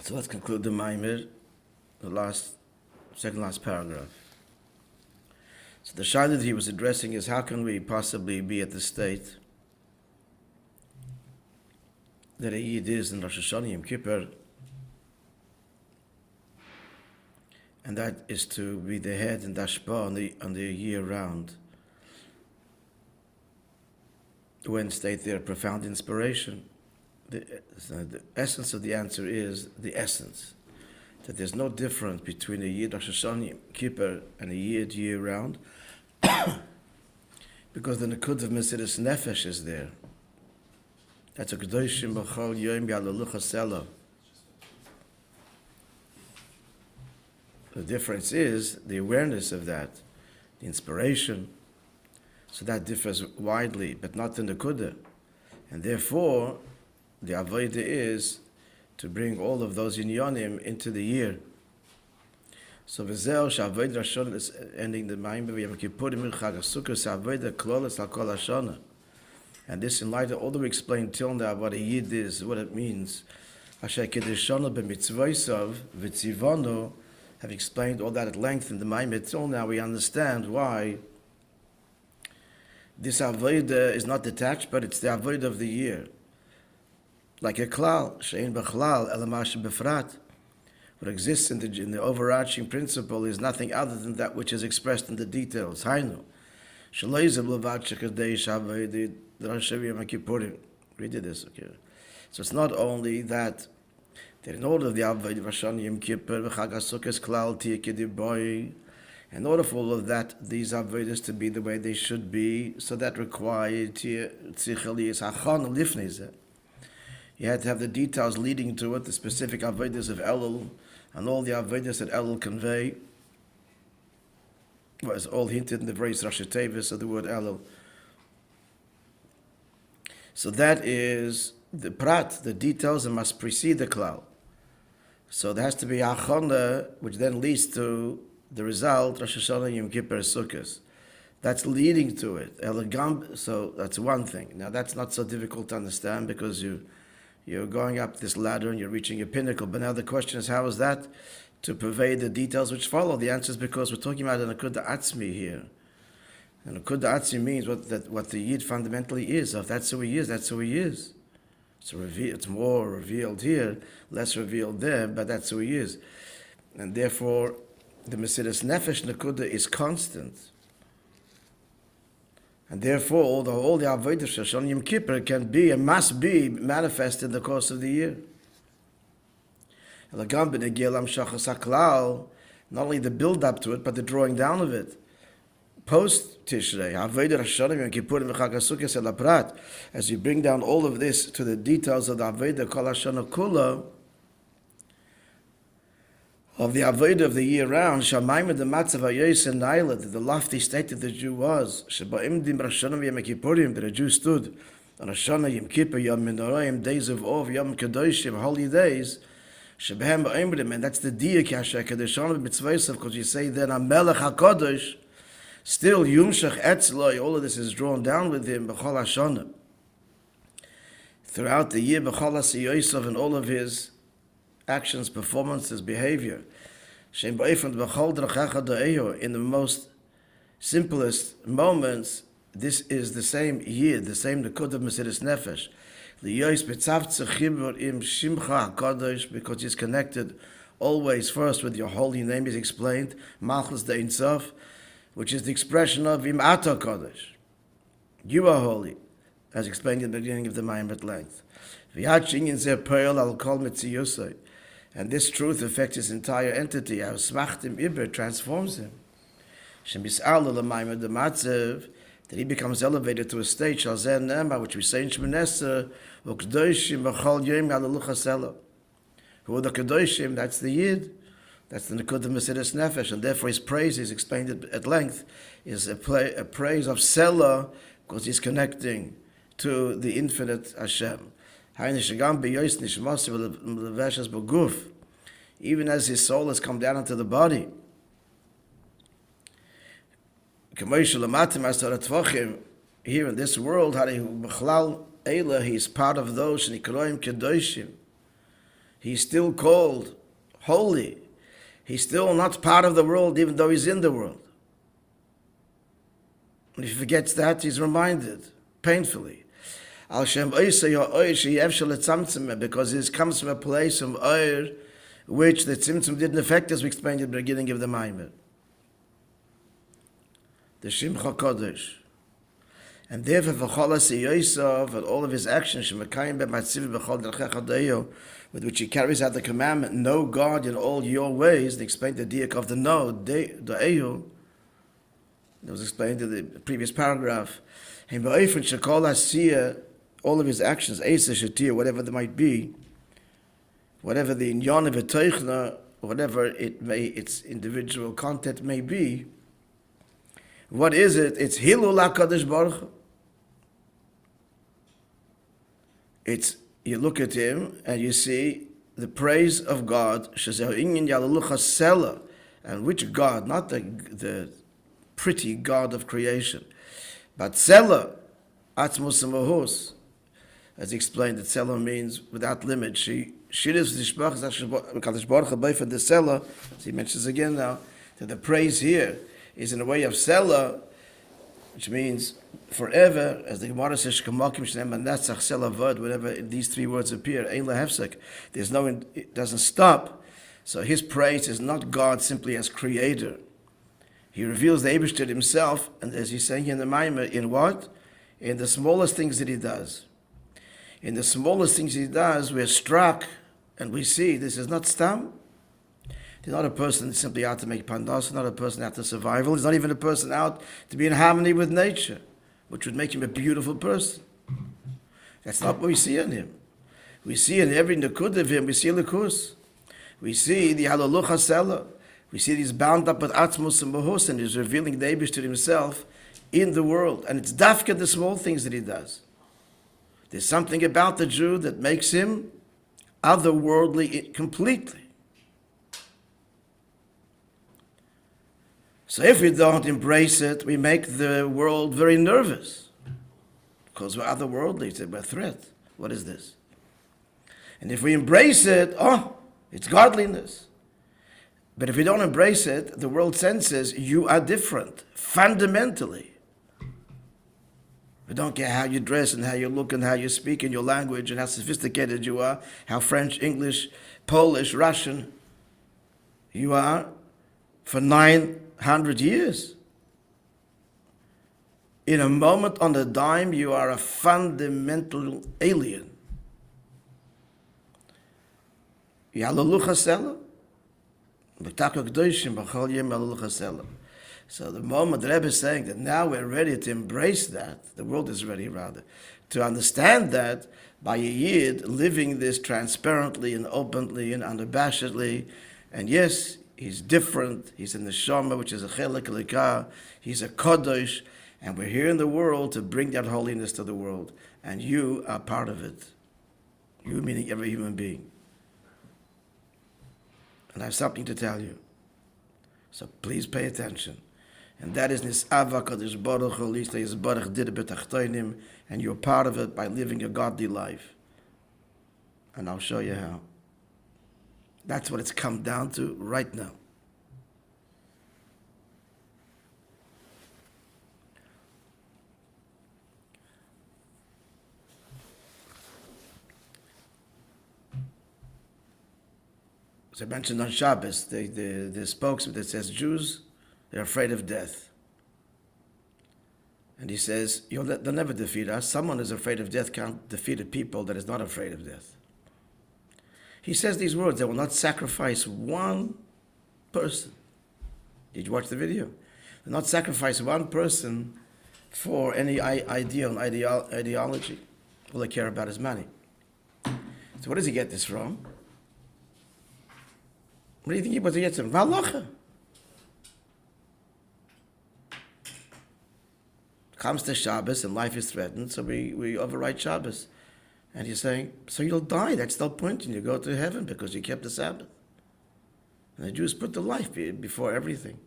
So let's conclude the Maimir, the second last paragraph. So the shayla that he was addressing is, how can we possibly be at the state that a Yid is in Rosh Hashanah Yom Kippur, and that is to be the head and dashba on the year round. When state there profound inspiration, the essence of the answer is the essence, that there's no difference between a Yid Rosh Hashanah Yom Kippur and a Yid year round, because the Nekud of Mesiras Nefesh is there. That's a Kedoshim B'chol Yom Yalalucha Sela. The difference is the awareness of that, the inspiration. So that differs widely, but not the Nekuda. And therefore, the Avodah is to bring all of those Inyanim into the year. So V'zeh Sh'Avodah Rashon is ending the Maimon V'Yom Kippurim Chag HaSukkos Avodah Klolos Al Kol Hashana. And this, in light of all that we explained till now, what a Yid is, what it means, Asher Kedeshanu B'Mitzvosav V'Tzivonu, have explained all that at length in the Maimon. Till now we understand why this Avodah is not detached, but it's the Avodah of the year. Like a klal, she'ein b'chlal elamash b'frat. What exists in the overarching principle is nothing other than that which is expressed in the details. Hainu. We did this, okay. So it's not only that in order of the Avodah Hashanah Yom Kippur v'Chag HaSukkos klal tiyeh boy, in order for all of that, these Avodas to be the way they should be, so that required tzicheliyas hachana lifnei zeh. You had to have the details leading to it, the specific Avodas of Elul, and all the Avodas that Elul convey, was all hinted in the various Rashi Tevis of the word Elul. So that is the prat, the details that must precede the klal. So there has to be achana, which then leads to the result, Rosh Hashanah Yom Kippur Sukkos. That's leading to it. So that's one thing. Now that's not so difficult to understand, because you're going up this ladder and you're reaching a pinnacle. But now the question is, how is that to pervade the details which follow? The answer is because we're talking about an Akud Atzmi here. And Akud Atzmi means what the Yid fundamentally is. So if that's who he is, that's who he is. It's more revealed here, less revealed there, but that's who he is. And therefore, the Mesiras Nefesh Nekuda is constant. And therefore, all the Avodah Hashanah Yom Kippur can be and must be manifested in the course of the year. Not only the build-up to it, but the drawing down of it. Post Tishrei, Avodah Hashanah Yom Kippur v'Chag HaSukkos el Prat, as you bring down all of this to the details of the Avodah Kol Hashanah Kula, of the Avodah of the year round, Shamayim the Matzav HaYos and Naila, that the lofty state that the Jew was, Sheba'im Dim Rashanah Yom Kippurim, that a Jew stood on Hashanah Yom Kippur, Yom Menorayim, days of Ov, Yom Kedoshim, holy days, Shebehem Ba'imrim, and that's the Diya Kasher Kedeshanu B'Mitzvosav, because you say then HaMelech HaKadosh, still Yumshach Etzloi, all of this is drawn down with him, B'chol Hashanah. Throughout the year, B'chol HaSiyosov, and all of his actions, performances, behavior. In the most simplest moments, this is the same year, the same Nekud of Mesiras Nefesh. Because it's connected always first with your holy name, is explained, Malchus de Ein Sof, which is the expression of Im Ata Kodesh. You are holy, as explained in the beginning of the Maimon at length. And this truth affects his entire entity. How Smachtim Iber transforms him. That he becomes elevated to a state, which we say in Shmoneser, who are the Kedoshim, that's the Yid, that's the Nekud of Mesiras Nefesh, and therefore his praise is explained at length, is a praise of Sela, because he's connecting to the infinite Hashem. Even as his soul has come down into the body. Here in this world, he is part of those, he He's still called holy. He's still not part of the world, even though he's in the world. And if he forgets that, he's reminded, painfully. Because it comes from a place of oir, which the tzimtzum didn't affect, as we explained at the beginning of the Maimer. The Shimcha Kodesh. And therefore, and all of his actions, with which he carries out the commandment, know God in all your ways. They explained the diak of the no, the eyu. That was explained in the previous paragraph. All of his actions, whatever they might be, whatever the Inyan of ha'tchek, whatever its individual content may be, what is it? It's Hilul HaKadosh Baruch Hu. It's, you look at him and you see the praise of God, and which God, not the pretty God of creation, but Sela, Atzmus Mahus, as explained, that Sela means without limit. She is the Kadosh Baruch Hu for the Sela. So he mentions again now that the praise here is in a way of Sela, which means forever, as the Gemara says, whenever these three words appear, there's no, it doesn't stop. So his praise is not God simply as creator. He reveals the Eibishter himself, and as he's saying here in the Maimer, in what? In the smallest things that he does. In the smallest things he does, we're struck, and we see this is not stam. He's not a person simply out to make pandas, not a person out to survival. He's not even a person out to be in harmony with nature, which would make him a beautiful person. That's not what we see in him. We see in every nakud of him, we see likus. We see the halaluch hasela. We see he's bound up with atzmus and bahus, and he's revealing the Eibush to himself in the world. And it's dafka the small things that he does. There's something about the Jew that makes him otherworldly completely. So if we don't embrace it, we make the world very nervous. Because we're otherworldly, we're a threat. What is this? And if we embrace it, it's godliness. But if we don't embrace it, the world senses you are different, fundamentally. We don't care how you dress and how you look and how you speak in your language and how sophisticated you are, how French, English, Polish, Russian you are for 900 years. In a moment on a dime, you are a fundamental alien. So the moment the Rebbe is saying that now we're ready to embrace that, the world is ready rather, to understand that by a Yid living this transparently and openly and unabashedly, and yes, he's different, he's in the Shoma, which is a Chelek Elikah, he's a Kodosh, and we're here in the world to bring that holiness to the world, and you are part of it. You meaning every human being. And I have something to tell you. So please pay attention. And that is Nis'ava Kadosh Baruch Hu Lista Yisbarach Dir B'Tachtoinim, and you're part of it by living a godly life. And I'll show you how. That's what it's come down to right now. As I mentioned on Shabbos, the spokesman that says Jews, they're afraid of death. And he says, they'll never defeat us. Someone who's afraid of death can't defeat a people that is not afraid of death. He says these words, they will not sacrifice one person. Did you watch the video? They'll not sacrifice one person for any ideal and ideology. All they care about is money. So where does he get this from? What do you think he was to get from? Valacha. Comes to Shabbos and life is threatened, so we overwrite Shabbos. And he's saying, so you'll die. That's no point in you go to heaven because you kept the Sabbath. And the Jews put the life before everything.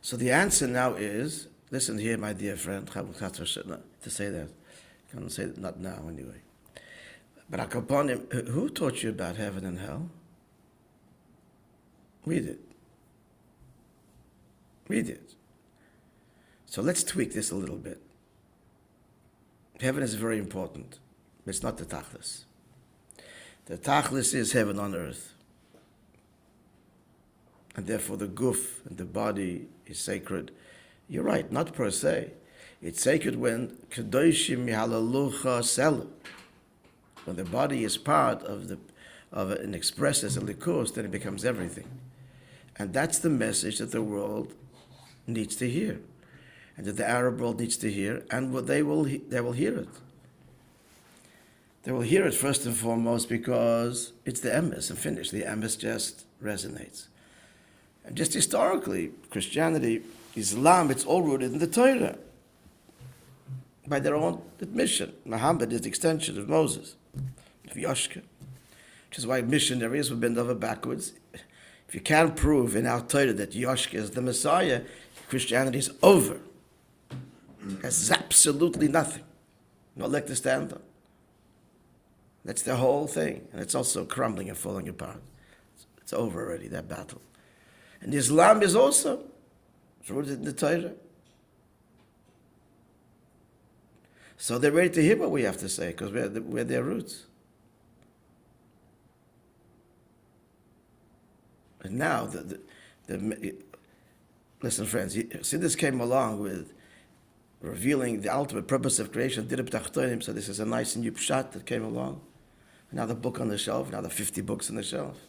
So the answer now is, listen here, my dear friend, to say that. Can't say that, not now anyway. But Akaponim, who taught you about heaven and hell? We did. We did. So let's tweak this a little bit. Heaven is very important, but it's not the tachlis. The tachlis is heaven on earth. And therefore the guf and the body is sacred. You're right, not per se. It's sacred when kedoshim yihalalucha selu. When the body is part of an express as a likus, then it becomes everything. And that's the message that the world needs to hear, and that the Arab world needs to hear, and they will hear it. They will hear it first and foremost because it's the emes and finish. The emes just resonates. And just historically, Christianity, Islam, it's all rooted in the Torah. By their own admission. Muhammad is the extension of Moses, of Yoshka. Which is why missionaries will bend over backwards. If you can't prove in our Torah that Yoshka is the Messiah, Christianity is over. There's absolutely nothing. No leg to stand on. That's the whole thing. And it's also crumbling and falling apart. It's over already, that battle. And Islam is also rooted in the Torah. So they're ready to hear what we have to say because we're their roots. And now, listen, friends, Siddur came along with revealing the ultimate purpose of creation, so this is a nice new pshat that came along. Another book on the shelf, another 50 books on the shelf.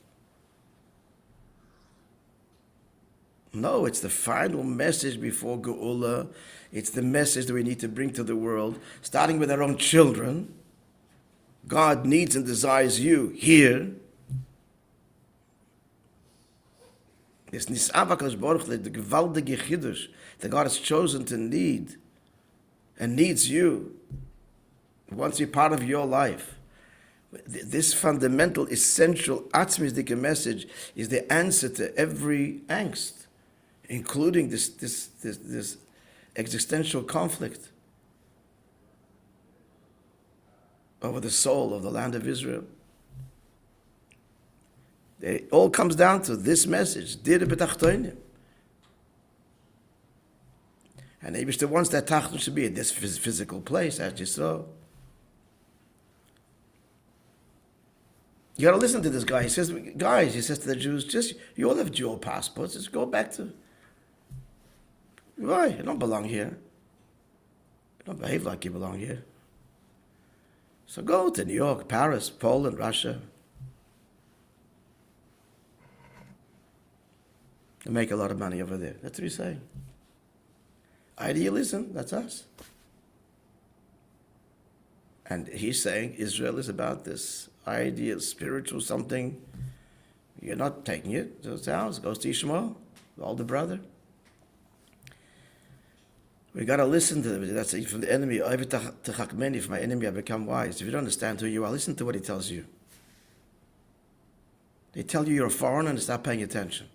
No, it's the final message before Geula. It's the message that we need to bring to the world, starting with our own children. God needs and desires you here. This Nis'avakash Baruch, the gewaltige Chiddush that God has chosen to need and needs you, wants to be part of your life. This fundamental, essential, atzmisdike message is the answer to every angst, including this existential conflict over the soul of the land of Israel. It all comes down to this message, dir betachtonim. And Eibishter wants that tachton should be in this physical place, as you saw. You got to listen to this guy. He says, guys, he says to the Jews, you all have dual passports. Just go back to. Why? You don't belong here. You don't behave like you belong here. So go to New York, Paris, Poland, Russia. And make a lot of money over there. That's what he's saying. Idealism, that's us. And he's saying Israel is about this ideal, spiritual something. You're not taking it. It's ours. It goes to Ishmael, the older brother. We got to listen to them. That's from the enemy. If my enemy, I become wise. If you don't understand who you are, listen to what he tells you. They tell you you're a foreigner and stop paying attention.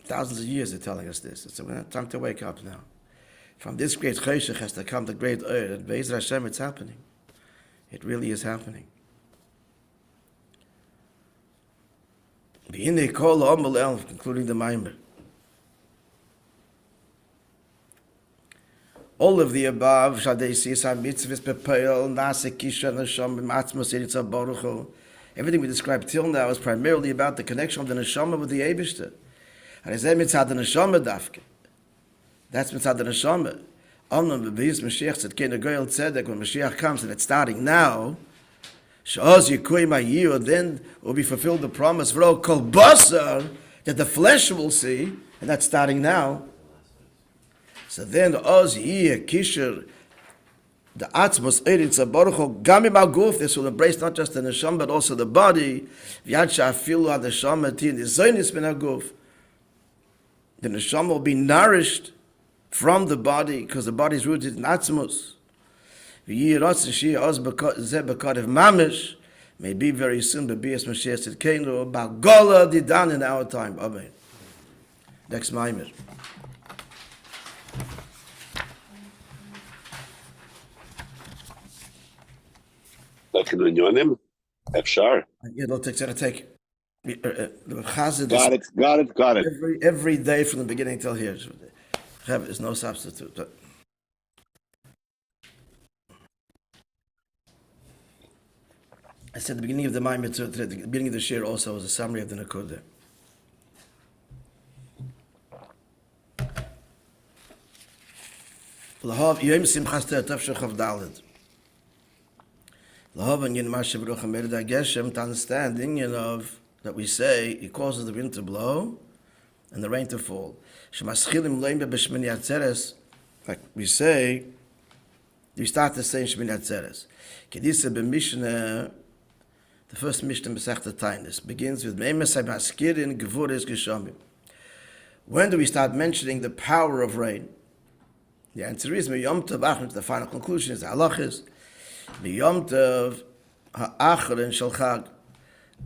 Thousands of years they're telling us this. It's time to wake up now. From this great cheshech has to come the great oir. And Be'ezer Hashem, it's happening. It really is happening. Including the Maimer. All of the above, everything we described till now is primarily about the connection of the neshama with the Eibishter. And it's mitzad the neshama dafke. That's mitzad the neshama. Mashiach said, when Mashiach comes, and it's starting now, then will be fulfilled the promise that the flesh will see, and that's starting now. So then Oz Yeh Kisher, the Atzmos Eretz Baruch Gamim Aguf, this will embrace not just the neshama but also the body. V'yad she'afilu ad neshama tin izonis ben aguf. The neshama will be nourished from the body because the body is rooted in Atzmos. V'yirotz she'eh oz zeh b'kadev mamish, may be very soon, but B'bias Mashiach Tzidkeinu, Ba'gola Didan in our time. Amen. Next Maimer. in Inyanim? Efshar. It'll take. Got it. Every day from the beginning till here. There's no substitute. But I said the beginning of the Maimon, the beginning of the Shir also was a summary of the Nakudah. Lahav Yom Simchas Tefshach Daled. Lahav Inyan Mashiv Moishe the Geshem, to understand the Inyan of that we say it causes the wind to blow and the rain to fall. Shemaschilim Leim B'Shmini Atzeres, like we say, we start to say in Shmini Atzeres. Kedisa b'Mishnah, the first Mishnah Masechta Tainis begins with Me'emesai Maskirin Gvuris Geshamim. When do we start mentioning the power of rain? The answer is Miyom Tov. The final conclusion is the halach is Miyom Tov Ha'acharin Shel Chag,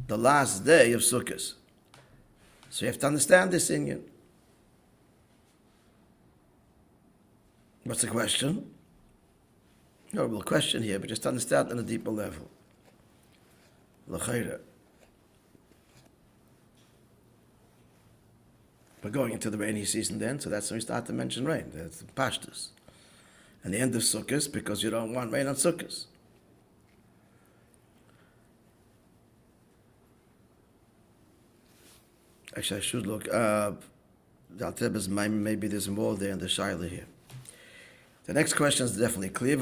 the last day of Sukkot. So you have to understand this Inyan. What's the question? No real question here, but just understand on a deeper level. L'chayra. We're going into the rainy season then, so that's when we start to mention rain. That's the pashtus. And the end of Sukkot, because you don't want rain on Sukkot. Actually, I should look up. Maybe there's more there in the Shaila here. The next question is definitely clear.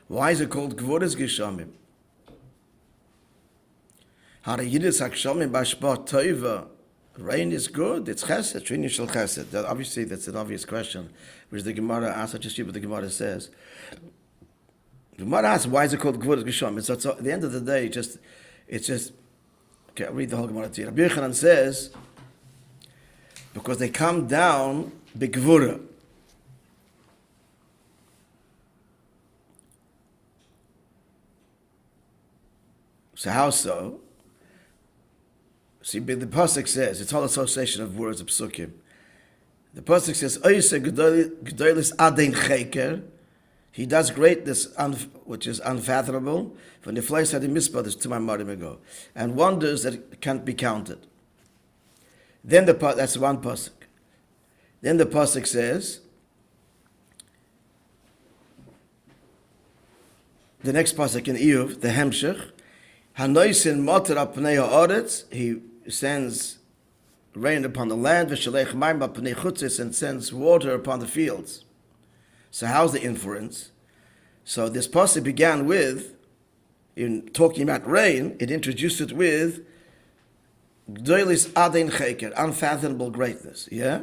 Why is it called Gvuris Geshamim? Rain is good, it's chesed, Trini shel chesed. Obviously, that's an obvious question, which the Gemara asks, I just see what the Gemara says. The Gemara asks, why is it called Gvuris Geshamim? So at the end of the day, it's just, okay, I'll read the whole Gemara to you. Rabbi Yochanan says, because they come down b'gvura. So how so? See, the pasuk says, it's all association of words of psukim. The pasuk says, Oyse gedolis adein cheker. He does greatness, which is unfathomable. When the flies had a mispah, this 2 maamarim ago, and wonders that can't be counted. Then that's one pasuk. Then the pasuk says, the next pasuk in Iyuv, the hemshech, hanoisin moter apnei haaretz. He sends rain upon the land, v'shalech mayim apnei chutzis, and sends water upon the fields. So how's the inference? So this pasuk began with, in talking about rain, it introduced it with Gdoilis adein cheker, unfathomable greatness. Yeah?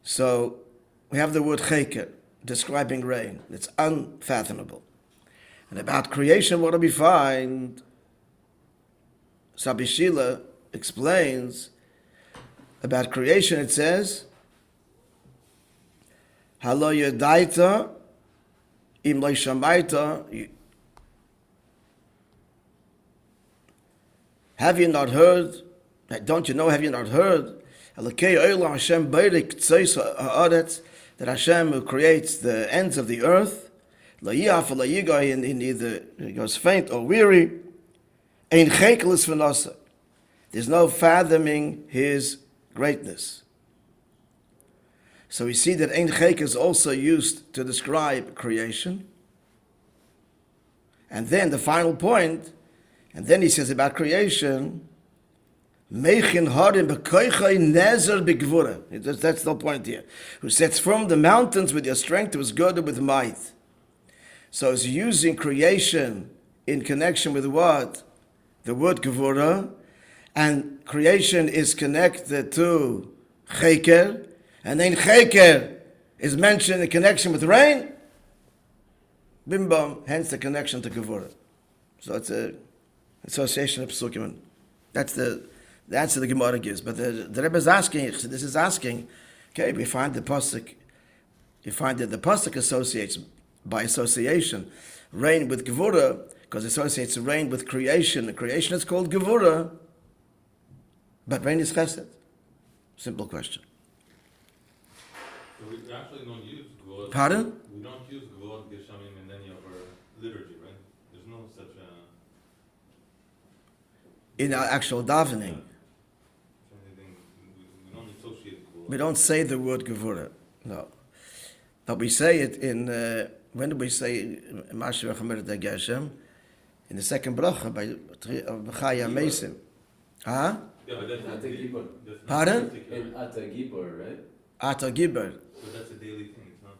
So we have the word cheker describing rain. It's unfathomable. And about creation, what do we find? Rabbi Shila explains about creation, it says, Halo yadaita im lo shamaita. Have you not heard? Don't you know? Have you not heard? That Hashem who creates the ends of the earth, he neither goes faint or weary. There's no fathoming his greatness. So we see that Ein Chek is also used to describe creation. And then the final point, and then he says about creation, Meichin harim b'koichai nezer b'gvura. That's the point here. Who sets from the mountains with your strength, was girded with might. So it's using creation in connection with what? The word gvura. And creation is connected to cheker. And then cheker is mentioned in connection with rain. Bim bam, hence the connection to gvura. So it's a association of psukim. That's the answer the Gemara gives. But the Rebbe is asking, this is asking, okay, we find the pasuk, you find that the pasuk associates, by association, rain with gevura, because it associates rain with creation. The creation is called gevura, but rain is chesed. Simple question. So we actually don't use Gvurot. Pardon? We don't use Gvurot Geshamim in any of our liturgy, right? There's no such a... In our actual davening. We don't associate Gvurot. We don't say the word Gevurah, no. But we say it in, when do we say Mashiv ומוריד הגשם? In the second bracha by B'chaya Mesim. Huh? Yeah, but that's Pardon? In Atagibor, right? Ata Gibber. But that's a daily thing, it's not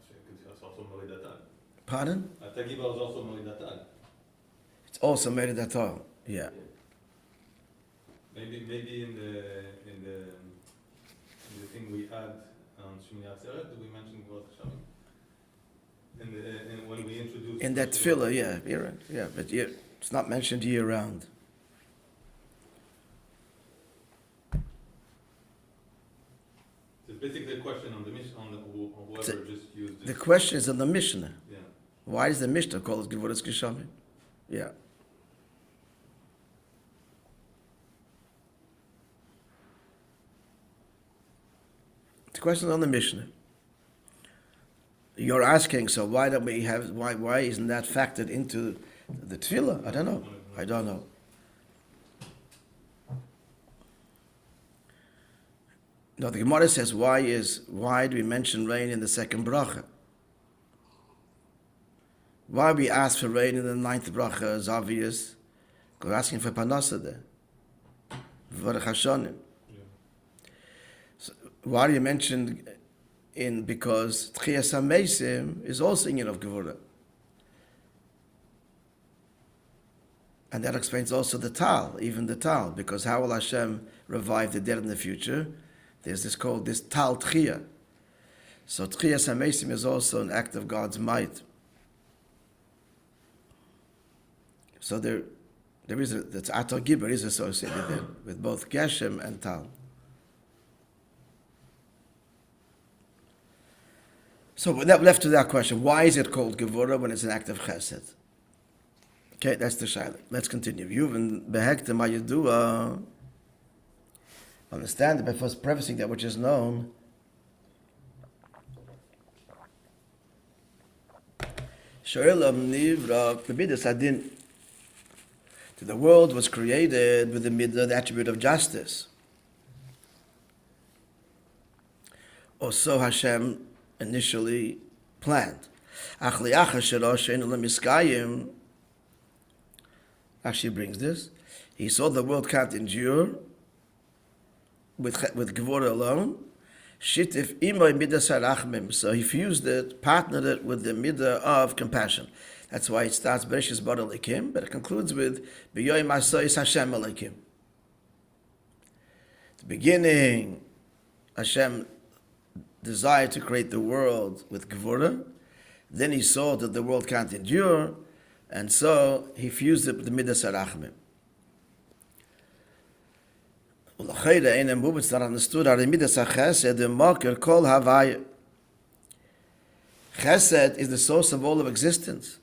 because it's also Molidatag. Pardon? Atagiba is also Molidatag. It's also made at all. Yeah. Maybe in the thing we add on Shmini Atzeret, do we mention Gvurot Geshamim? And when we introduce In that filler, yeah, you're right. Yeah, but it's not mentioned year round. It's basically a question on the mission on whoever just used it. The question is on the Mishnah. Yeah. Why is the Mishnah called Gevurah Geshamim? Yeah. The question is on the Mishnah. You're asking, so why don't we have? Why isn't that factored into the tefillah? I don't know. I don't know. No, the Gemara says, why do we mention rain in the second bracha? Why we ask for rain in the ninth bracha is obvious. We're asking for panasa there. V'varech Hashanim. So why do you mention because Tchias HaMeisim is also Inyan of Gevurah. And that explains also the Tal, even the Tal, because how will Hashem revive the dead in the future? There's this called this Tal Tchia. So Tchias HaMeisim is also an act of God's might. So there is that's Ato Gibber is associated there with both Geshem and Tal. So we're left to that question: why is it called Gevurah when it's an act of Chesed? Okay, that's the shayla. Let's continue. Yuvan behektem hayidua. Understand it by first prefacing that which is known. Shoelam nivra b'midas hadin. The world was created with the attribute of justice. Or so Hashem initially planned. Actually brings this. He saw the world can't endure with Gevurah alone. Shitif imoy midas harachmim. So he fused it, partnered it with the midah of compassion. That's why it starts Bereshis bara Elokim, but it concludes with B'yoyim asois Hashem Elokim. The beginning, Hashem desired to create the world with Gevurah. Then he saw that the world can't endure, and so he fused it with the midas harachmim. It's not understood how the midas hachesed, the marker kol havaya. Chesed is the source of all of existence.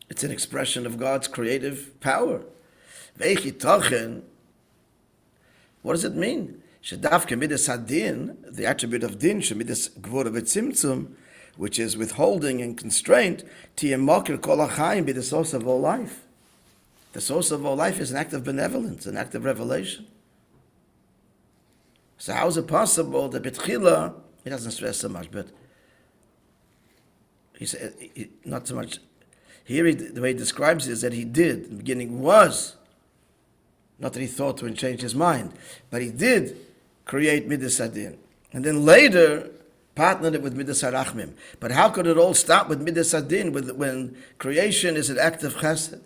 It's an expression of God's creative power. What does it mean? Shedavke midas hadin, the attribute of din, shemidas gvura v'tzimtzum, which is withholding and constraint, tiyemakir kol hachayim, be the source of all life. The source of all life is an act of benevolence, an act of revelation. So how is it possible that betchila, he doesn't stress so much, but he said, not so much. Here, the way he describes it is that he did. In the beginning was. Not that he thought to and changed his mind. But he did create Midas Hadin. And then later, partnered it with Midas Harachmim. But how could it all start with Midas Hadin when creation is an act of Chesed?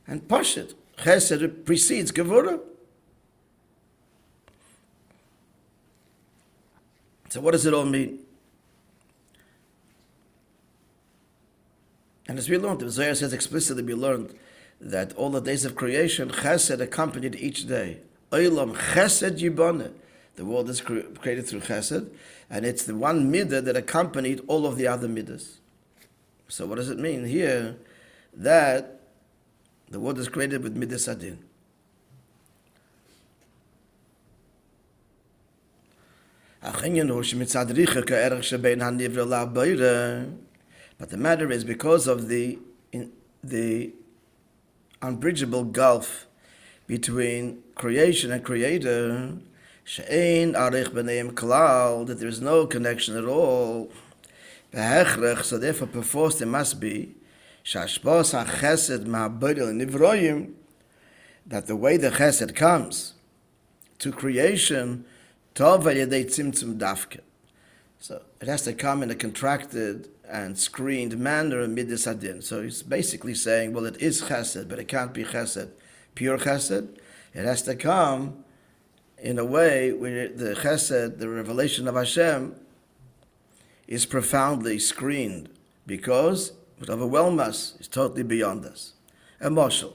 And Pashit. Chesed precedes Gevurah. So what does it all mean? And as we learned, the Zohar says explicitly, we learned that all the days of creation, Chesed accompanied each day. Olam Chesed Yiboneh. The world is created through Chesed, and it's the one midah that accompanied all of the other midahs. So what does it mean here? That the world is created with midas hadin. But the matter is, because of the unbridgeable gulf between creation and creator, that there is no connection at all. So therefore, perforce there must be that the way the chesed comes to creation, so it has to come in a contracted and screened manner in midas adin. So he's basically saying, well, it is chesed, but it can't be chesed, pure chesed. It has to come in a way where the chesed, the revelation of Hashem, is profoundly screened, because it overwhelms us, it's totally beyond us. A moshel.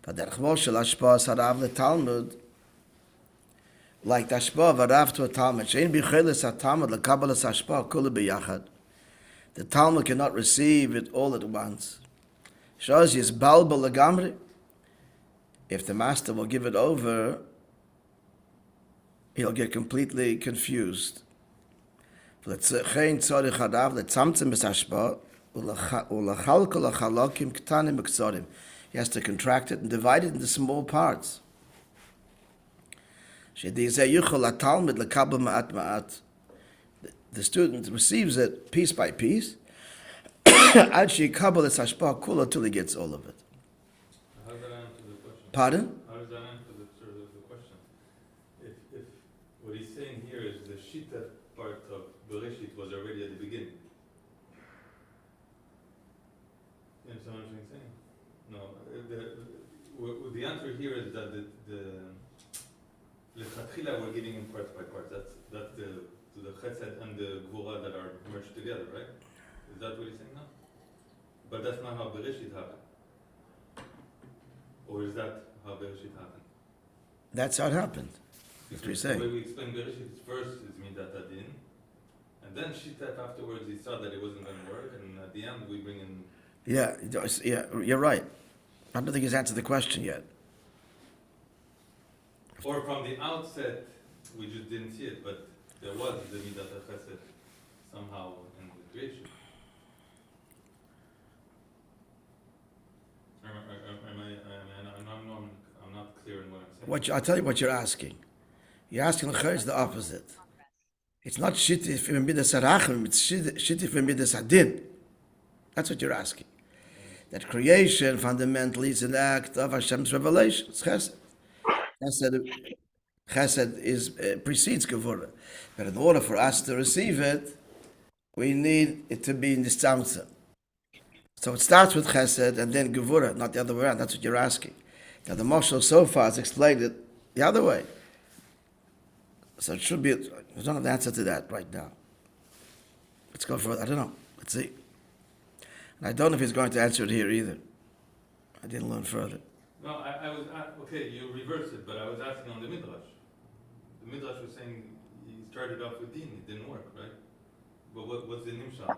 But the moshel hashpas harav the Talmud, like the hashpa of harav to a Talmud, shein bichelis ha-Talmud l'kabalas hashpa kula b'yachad. The Talmud cannot receive it all at once. Shows is balbal lagamri. If the master will give it over, he'll get completely confused. He has to contract it and divide it into small parts. The student receives it piece by piece until he gets all of it. How does that answer the question? Pardon? How does that answer the question? If what he's saying here is the shita part of Bereshit was already at the beginning. You understand what I'm saying? No. The answer here is that the lechatchila we're giving in parts by parts. That's the chesed and the gvura that are merged together, right? Is that what he's saying now? But that's not how Bereshit happened. Or is that how Bereshit happened? That's how it happened. That's what you're saying. The way we explain Bereshit first is midat adin, and then Shitef afterwards he saw that it wasn't going to work, and at the end we bring in... Yeah, you're right. I don't think he's answered the question yet. Or from the outset, we just didn't see it, but there was the midat chesed somehow in the creation. I'm not clear in what I'm saying. I'll tell you what you're asking. You're asking the opposite. It's not shitif in midas harachim, it's shitif in midas adin. That's what you're asking. That creation fundamentally is an act of Hashem's revelation. It's chesed. Chesed precedes Gevurah. But in order for us to receive it, we need it to be in this tzamtzum. So it starts with chesed and then Gevurah, not the other way around. That's what you're asking. Now the Moshel so far has explained it the other way. So it should be, we don't have the answer to that right now. Let's go further. I don't know. Let's see. And I don't know if he's going to answer it here either. I didn't learn further. No, I was, okay, you reverse it, but I was asking on the Midrash. The Midrash was saying he started off with din, it didn't work, right? But what's the nimshal?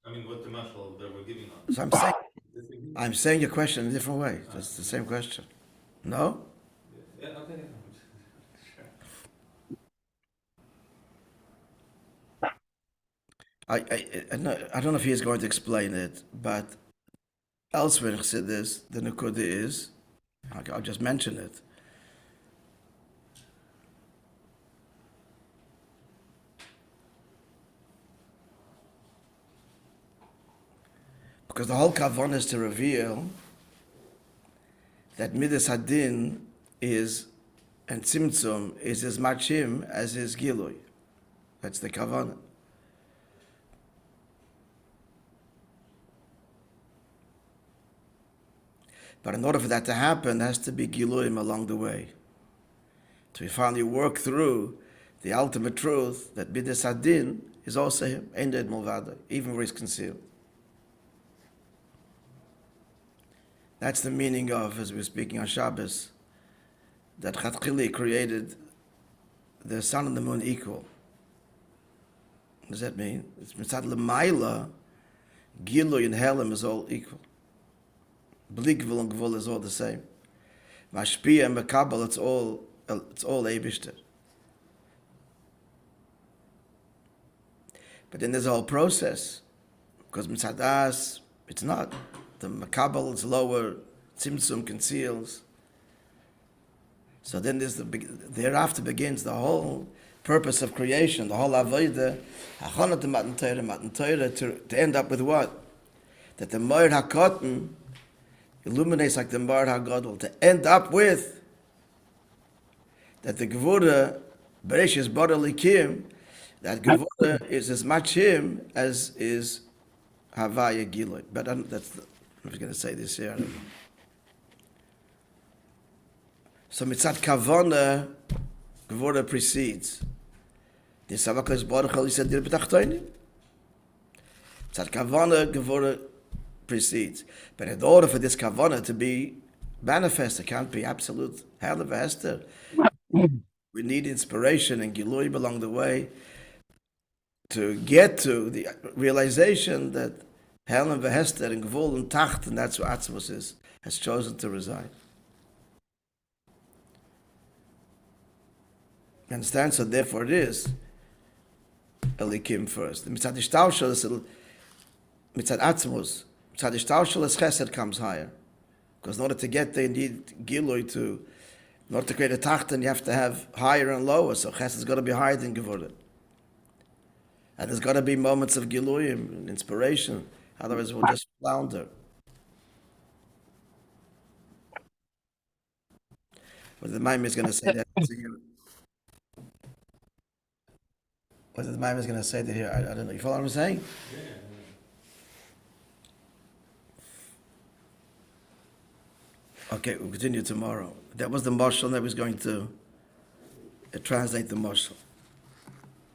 I mean, what's the mashal that we're giving on? So I'm saying your question in a different way. It's the same question. No? Yeah, okay. I don't know if he is going to explain it, but elsewhere in Chassidus, the Nukuda is, I'll just mention it. Because the whole Kavon is to reveal that Midas Hadin is, and Tzimtzum is as much him as his Gilui. That's the Kavon. But in order for that to happen, there has to be Giluim along the way. So we finally work through the ultimate truth that Midas Hadin is also him, Ended Mulvada, even where he's concealed. That's the meaning of, as we were speaking on Shabbos, that Chatchili created the sun and the moon equal. What does that mean? It's Mitzad L'mayla, Gilui and Helam is all equal. Bli Gvul and Gvul is all the same. Mashpia and Mekabel, it's all Eibishter. But then there's a whole process. Because mitzadas, it's not. The makabel is lower, tzimtzum conceals. So then thereafter begins the whole purpose of creation, the whole avodah, hachana to matan Torah, to end up with what? That the moed hakoten illuminates like the moed hagadol, to end up with that the gevura bereshis bara likim, that gevura is as much him as is havaya giloy. But I was going to say this here. So mitzat kavana, gevura precedes. The Savakles Baruch Hu said dir betachtoinim. Mitzat kavana, gevura precedes. But in order for this kavana to be manifest, it can't be absolute hell of a Hester. We need inspiration and gilui along the way to get to the realization that hell and Hester and gvul and tacht, and that's where Atzmos has chosen to reside. Understand? So therefore it is Elikim first. The mitzad ishtaushel is mitzad Atzmos. Mitzad ishtaushel is chesed comes higher. Because in order to get there, you need gilui to, in order to create a tachten, you have to have higher and lower. So chesed's got to be higher than gevurah. And there's got to be moments of gilui and inspiration. Otherwise we'll just flounder. But the Maimon is going to say that to you. Whether the Maimon is going to say that here, I don't know. You follow what I'm saying? Okay, we'll continue tomorrow. That was the mashal that was going to translate the mashal.